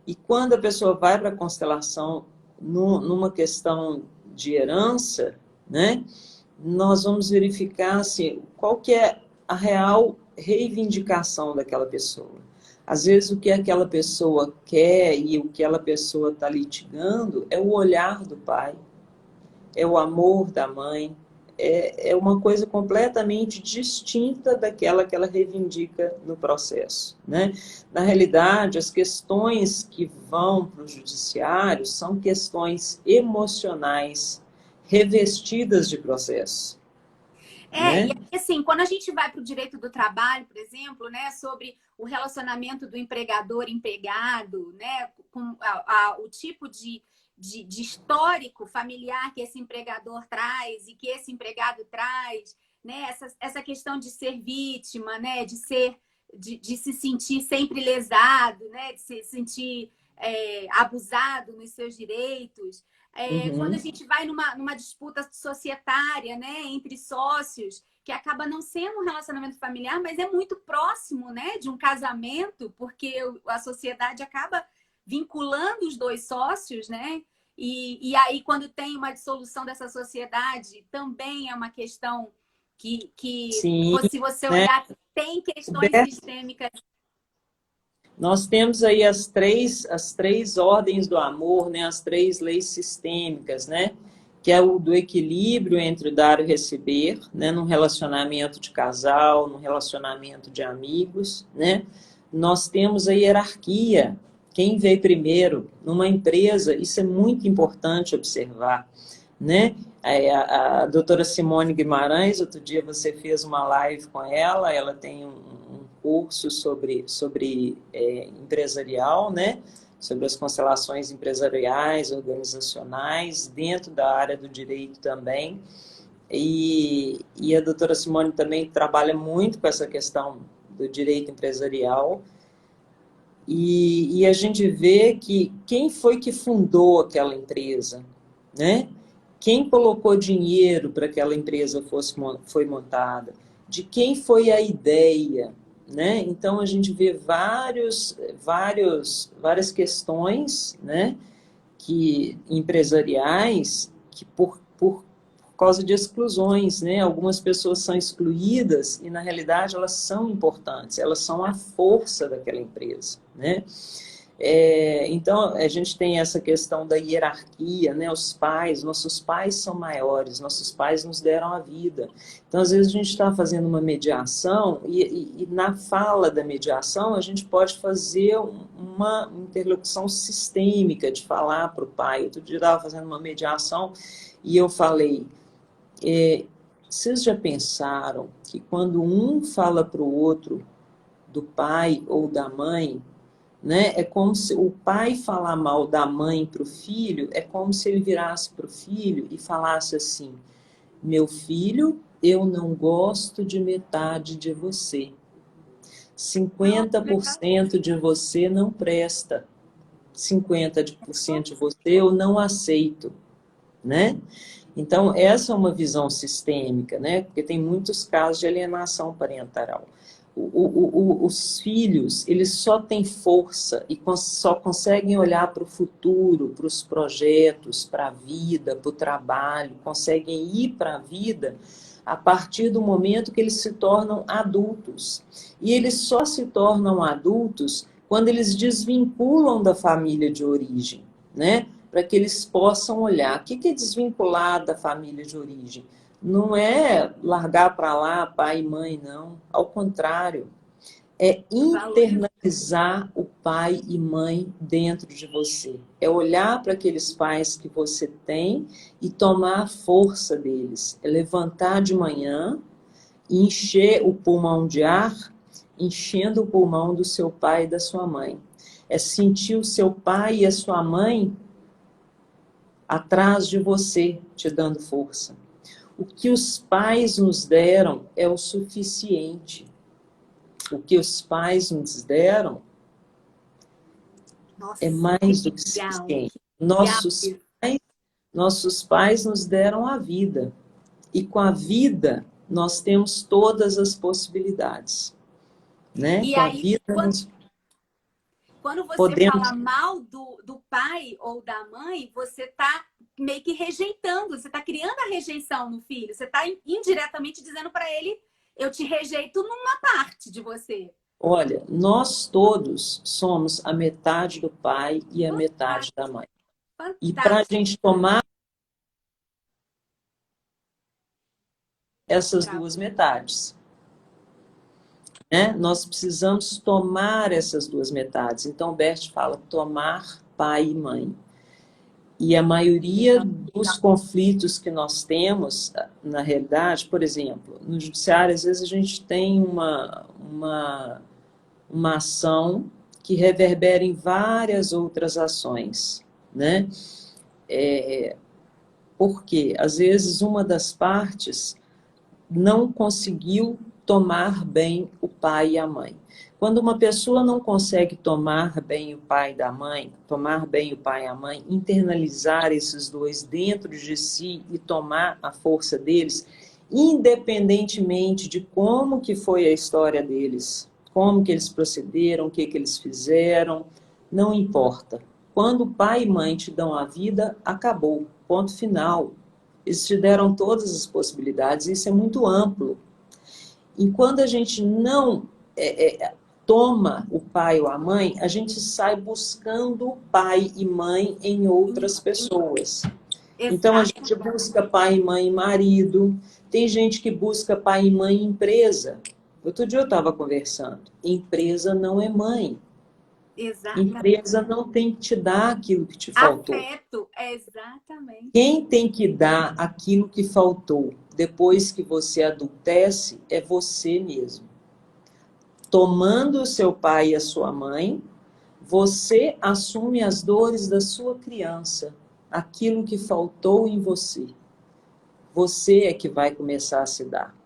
E quando a pessoa vai para a constelação numa questão de herança, né? Nós vamos verificar assim, qual que é a real reivindicação daquela pessoa. Às vezes o que aquela pessoa quer e o que aquela pessoa está litigando é o olhar do pai, é o amor da mãe, é uma coisa completamente distinta daquela que ela reivindica no processo, né? Na realidade, as questões que vão para o judiciário são questões emocionais revestidas de processo, E né? aí, assim, quando a gente vai para o direito do trabalho, por exemplo, né, sobre o relacionamento do empregador-empregado, né, com o tipo de histórico familiar que esse empregador traz e que esse empregado traz, né, essa questão de ser vítima, né, de se sentir sempre lesado, né, de se sentir abusado nos seus direitos. Quando a Uhum. gente vai numa disputa societária, né, entre sócios, que acaba não sendo um relacionamento familiar, mas é muito próximo, né, de um casamento, porque a sociedade acaba vinculando os dois sócios, né? E aí, quando tem uma dissolução dessa sociedade, também é uma questão que Sim, se você né? olhar, tem questões sistêmicas. Nós temos aí as três ordens do amor, né? As três leis sistêmicas, né? Que é o do equilíbrio entre o dar e o receber, né? Num relacionamento de casal, num relacionamento de amigos, né? Nós temos a hierarquia, quem veio primeiro. Numa empresa, isso é muito importante observar, né? A doutora Simone Guimarães, outro dia você fez uma live com ela tem um curso sobre empresarial, né? Sobre as constelações empresariais, organizacionais, dentro da área do direito também. E a doutora Simone também trabalha muito com essa questão do direito empresarial. E a gente vê que quem foi que fundou aquela empresa, né? Quem colocou dinheiro para que aquela empresa foi montada? De quem foi a ideia, né? Então a gente vê várias questões, né? Que empresariais que por causa de exclusões, né? Algumas pessoas são excluídas e na realidade elas são importantes, elas são a força daquela empresa, né? Então, a gente tem essa questão da hierarquia, né? Os pais, nossos pais são maiores, nossos pais nos deram a vida. Então, às vezes, a gente está fazendo uma mediação e na fala da mediação, a gente pode fazer uma interlocução sistêmica de falar para o pai. Outro dia eu estava fazendo uma mediação e eu falei, vocês já pensaram que quando um fala para o outro, do pai ou da mãe, né? É como se o pai falar mal da mãe para o filho, é como se ele virasse para o filho e falasse assim, meu filho, eu não gosto de metade de você. 50% de você não presta. 50% de você eu não aceito, né? Então, essa é uma visão sistêmica, né? Porque tem muitos casos de alienação parental. Os filhos, eles só têm força e só conseguem olhar para o futuro, para os projetos, para a vida, para o trabalho, conseguem ir para a vida a partir do momento que eles se tornam adultos. E eles só se tornam adultos quando eles desvinculam da família de origem, né? Para que eles possam olhar. O que é desvincular da família de origem? Não é largar para lá pai e mãe, não. Ao contrário, é internalizar o pai e mãe dentro de você. É olhar para aqueles pais que você tem e tomar a força deles. É levantar de manhã e encher o pulmão de ar, enchendo o pulmão do seu pai e da sua mãe. É sentir o seu pai e a sua mãe atrás de você, te dando força. O que os pais nos deram é o suficiente. O que os pais nos deram é mais do que suficiente. Nossos pais nos deram a vida. E com a vida, nós temos todas as possibilidades. Né? E com aí, a vida, quando você podemos... fala mal do pai ou da mãe, você está meio que rejeitando, você está criando a rejeição no filho, você está indiretamente dizendo para ele, eu te rejeito numa parte de você. Olha, nós todos somos a metade do pai e a metade da mãe. Fantástico. E para a gente tomar essas duas metades, né? Nós precisamos tomar essas duas metades. Então, Bert fala tomar pai e mãe. E a maioria dos conflitos que nós temos, na realidade, por exemplo, no judiciário, às vezes a gente tem uma ação que reverbera em várias outras ações, né? Porque, às vezes, uma das partes não conseguiu tomar bem o pai e a mãe. Quando uma pessoa não consegue tomar bem o pai da mãe, tomar bem o pai e a mãe, internalizar esses dois dentro de si e tomar a força deles, independentemente de como que foi a história deles, como que eles procederam, o que que eles fizeram, não importa. Quando pai e mãe te dão a vida, acabou, ponto final. Eles te deram todas as possibilidades, isso é muito amplo. E quando a gente não toma o pai ou a mãe, a gente sai buscando pai e mãe em outras pessoas. Então, a gente busca pai e mãe em marido, tem gente que busca pai e mãe em empresa. Outro dia eu estava conversando, empresa não é mãe. Exatamente. Empresa não tem que te dar aquilo que te faltou. Afeto, exatamente. Quem tem que dar aquilo que faltou depois que você adultece é você mesmo. Tomando o seu pai e a sua mãe, você assume as dores da sua criança, aquilo que faltou em você. Você é que vai começar a se dar.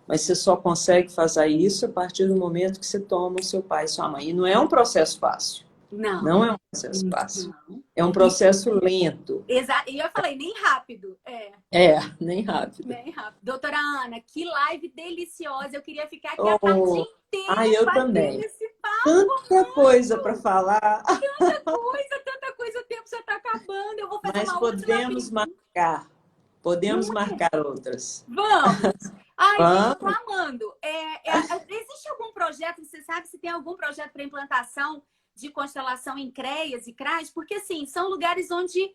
Mas você só consegue fazer isso a partir do momento que você toma o seu pai e sua mãe. E não é um processo fácil. Não. Não é um processo fácil. Não. É um processo lento. Exato. E eu falei, nem rápido. Nem rápido. Nem rápido. Doutora Ana, que live deliciosa. Eu queria ficar aqui a tarde inteira. Eu também. Tanta coisa para falar. Tanta coisa. O tempo já está acabando. Eu vou fazer Mas podemos marcar. Podemos marcar outras. Vamos. Ai, gente, tô amando. Existe algum projeto, você sabe se tem algum projeto para implantação de constelação em CREAS e CRAS, porque, assim, são lugares onde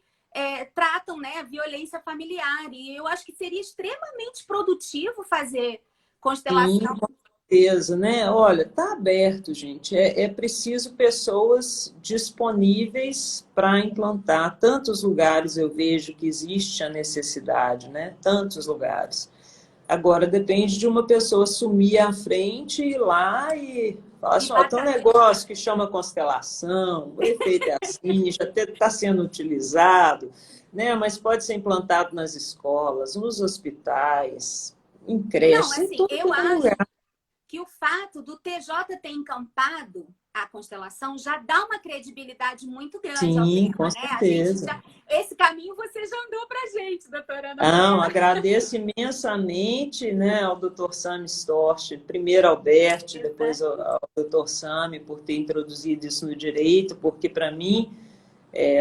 tratam, né, a violência familiar. E eu acho que seria extremamente produtivo fazer Sim, constelação. com certeza, né? Olha, tá aberto, gente. É preciso pessoas disponíveis para implantar. Tantos lugares eu vejo que existe a necessidade, né? Tantos lugares. Agora depende de uma pessoa assumir à frente, ir lá e falar assim, ó, tem um Exatamente. negócio que chama constelação, o efeito é assim, já está sendo utilizado, né? Mas pode ser implantado nas escolas, nos hospitais, em Não, creches, em assim, todo eu lugar. acho que o fato do TJ ter encampado a constelação já dá uma credibilidade muito grande ao Sim, tema, com né? A gente certeza. já. Esse caminho você já andou pra gente, doutora Ana Não, Moeda. agradeço imensamente, né, ao Dr. Sami Storch, primeiro ao Bert, depois ao Dr. Sami, por ter introduzido isso no direito, porque para mim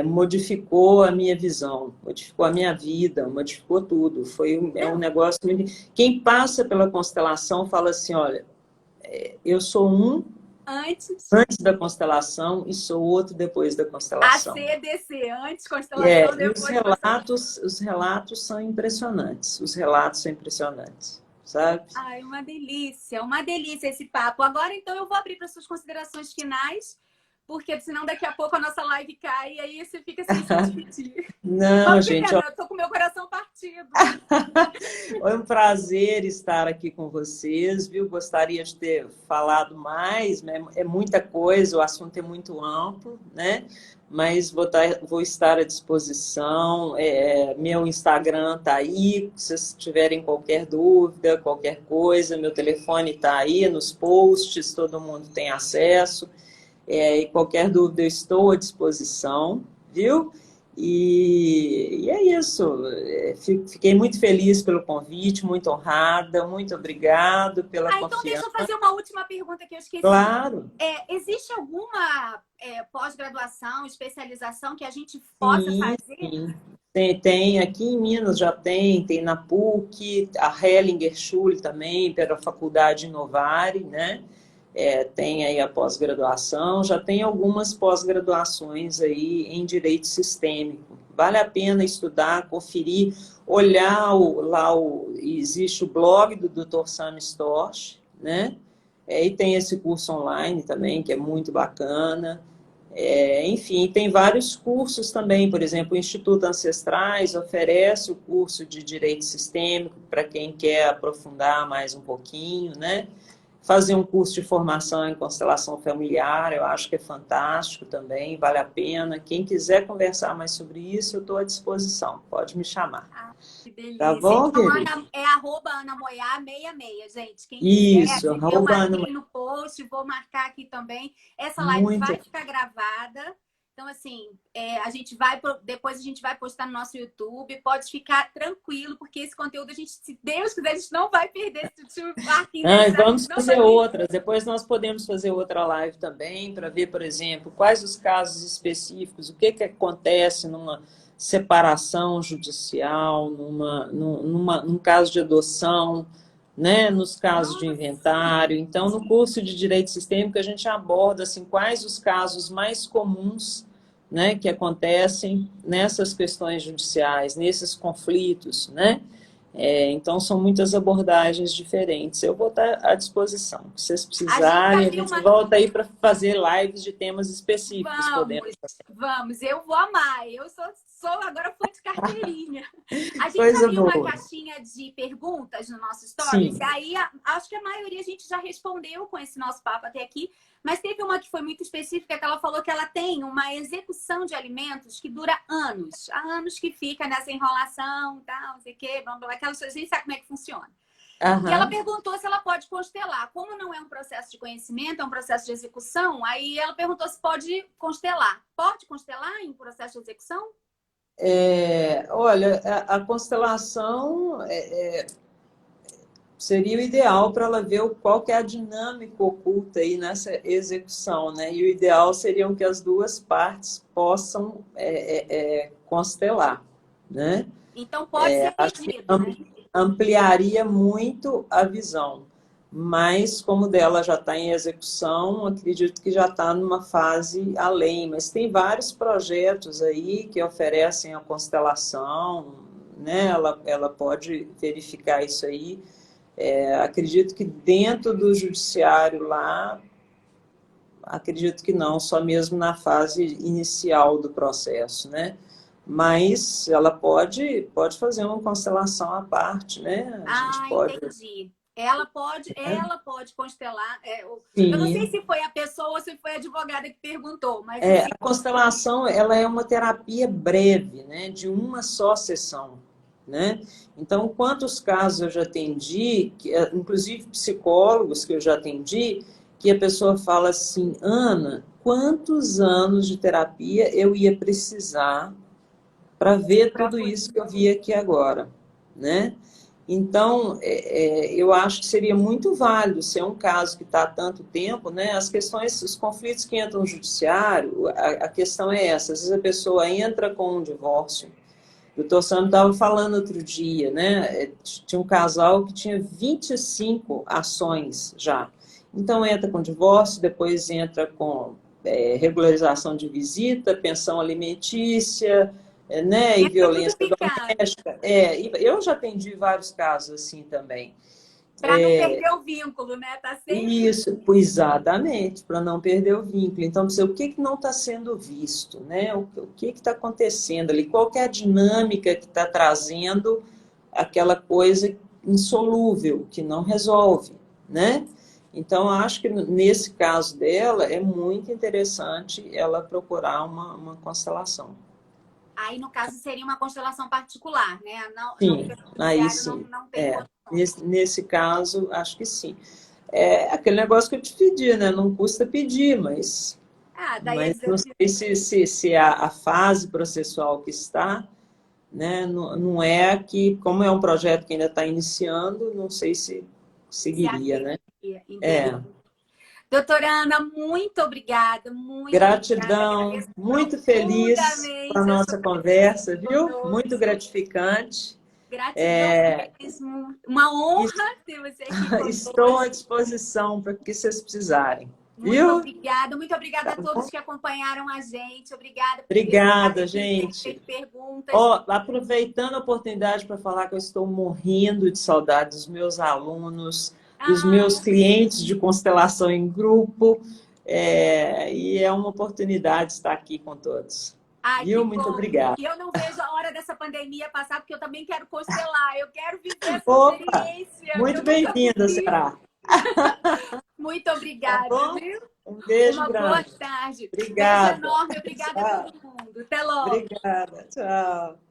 modificou a minha visão, modificou a minha vida, modificou tudo. É um Não, negócio muito... Quem passa pela constelação fala assim, olha, eu sou um antes. antes da constelação e sou outro depois da constelação. ACDC, antes constelação, E depois constelação. os relatos são impressionantes. Os relatos são impressionantes, sabe? Ai, uma delícia esse papo. Agora, então, eu vou abrir para suas considerações finais, porque senão daqui a pouco a nossa live cai e aí você fica sem se despedir. Não, Mas gente, porque eu tô com meu coração partido. foi um prazer estar aqui com vocês, viu? Gostaria de ter falado mais, né? É muita coisa, o assunto é muito amplo, né? Mas vou estar à disposição. Meu Instagram está aí, se vocês tiverem qualquer dúvida, qualquer coisa, meu telefone está aí nos posts, todo mundo tem acesso. E qualquer dúvida eu estou à disposição, viu? E é isso. Fiquei muito feliz pelo convite, muito honrada, muito obrigado pela Então deixa confiança. eu fazer uma última pergunta que eu esqueci. Claro, Existe alguma pós-graduação, especialização que a gente possa sim, fazer? sim. Tem aqui em Minas já tem na PUC, a Hellinger Schule também, pela Faculdade Novare, né? Tem aí a pós-graduação, já tem algumas pós-graduações aí em direito sistêmico. Vale a pena estudar, conferir, olhar existe o blog do Dr. Sam Storch, né? E tem esse curso online também, que é muito bacana. Enfim, tem vários cursos também, por exemplo, o Instituto Ancestrais oferece o curso de Direito Sistêmico para quem quer aprofundar mais um pouquinho, né? Fazer um curso de formação em constelação familiar, eu acho que é fantástico também, vale a pena. Quem quiser conversar mais sobre isso, eu estou à disposição, pode me chamar. Que delícia. Tá bom, Então, querido? é @anamoiá66, gente. Quem quiser, Isso, eu arroba, marquei no post, vou marcar aqui também. Essa live muito. vai ficar gravada. Então, assim, depois a gente vai postar no nosso YouTube. Pode ficar tranquilo, porque esse conteúdo, se Deus quiser, a gente não vai perder esse marquinho. Vamos fazer outras. Depois nós podemos fazer outra live também, para ver, por exemplo, quais os casos específicos, o que acontece numa separação judicial, num caso de adoção, né, nos casos de inventário. Então, no curso de Direito Sistêmico, a gente aborda assim, quais os casos mais comuns, né, que acontecem nessas questões judiciais, nesses conflitos, né? Então, são muitas abordagens diferentes. Eu vou estar à disposição. Se vocês precisarem, a gente volta aí para fazer lives de temas específicos. Vamos, eu vou amar. Eu sou agora fã de carteirinha. A gente Coisa abriu uma boa. caixinha de perguntas no nosso stories. Sim. E aí, acho que a maioria a gente já respondeu com esse nosso papo até aqui. Mas teve uma que foi muito específica, que ela falou que ela tem uma execução de alimentos que dura anos. Há anos que fica nessa enrolação, tal, não sei o quê, blá, blá, aquela coisa, a gente sabe como é que funciona. Uhum. E ela perguntou se ela pode constelar. Como não é um processo de conhecimento, é um processo de execução, aí ela perguntou se pode constelar. Pode constelar em processo de execução? Olha, a constelação seria o ideal para ela ver qual que é a dinâmica oculta aí nessa execução, né? E o ideal seria que as duas partes possam constelar, né? Então pode ser pedido, né? Ampliaria muito a visão. mas como dela já está em execução, acredito que já está numa fase além. Mas tem vários projetos aí que oferecem a constelação, né? Ela pode verificar isso aí. Acredito que dentro do judiciário lá, acredito que não, só mesmo na fase inicial do processo, né? Mas ela pode fazer uma constelação à parte, né? A gente pode... Entendi. Ela pode constelar. Eu não sei Sim. se foi a pessoa ou se foi a advogada que perguntou, mas assim... A constelação, ela é uma terapia breve, né? De uma só sessão, né? Então, quantos casos eu já atendi, inclusive psicólogos que eu já atendi, que a pessoa fala assim, Ana, quantos anos de terapia eu ia precisar para ver tudo isso que eu vi aqui agora, né? Então, eu acho que seria muito válido, se é um caso que está há tanto tempo, né? As questões, os conflitos que entram no judiciário, a questão é essa, às vezes a pessoa entra com um divórcio. O doutor Sandro estava falando outro dia, né? Tinha um casal que tinha 25 ações já. Então, entra com divórcio, depois entra com regularização de visita, pensão alimentícia, né? E violência doméstica. Eu já atendi vários casos assim também. Para não perder o vínculo, né? Tá sempre... Isso, exatamente, para não perder o vínculo. Então, o que não está sendo visto, né? O que está acontecendo ali? Qual que é a dinâmica que está trazendo aquela coisa insolúvel, que não resolve, né? Então, acho que nesse caso dela, é muito interessante ela procurar uma constelação. Aí, no caso, seria uma constelação particular, né? Não, Sim, aí sim. não tem Nesse caso, acho que sim. É aquele negócio que eu te pedi, né? Não custa pedir, mas não sei se a fase processual que está, né? Não é que, como é um projeto que ainda está iniciando, não sei se seguiria, né? Doutora Ana, muito obrigada. Gratidão, obrigada. Muito feliz com a nossa conversa, viu? Muito gratificante. Gratidão mesmo. Uma honra ter você aqui conosco. Estou à disposição para o que vocês precisarem. Muito obrigada a todos que acompanharam a gente. Obrigada, gente. Perguntas. Aproveitando a oportunidade para falar que eu estou morrendo de saudade dos meus alunos, dos meus clientes de constelação em grupo, e é uma oportunidade estar aqui com todos. Muito obrigada. E eu não vejo a hora dessa pandemia passar, porque eu também quero constelar, eu quero viver essa experiência. Muito bem-vinda, será? Muito obrigada, viu? Um beijo grande. Boa tarde. Obrigada. Beijo enorme. Obrigada a todo mundo. Até logo. Obrigada. Tchau.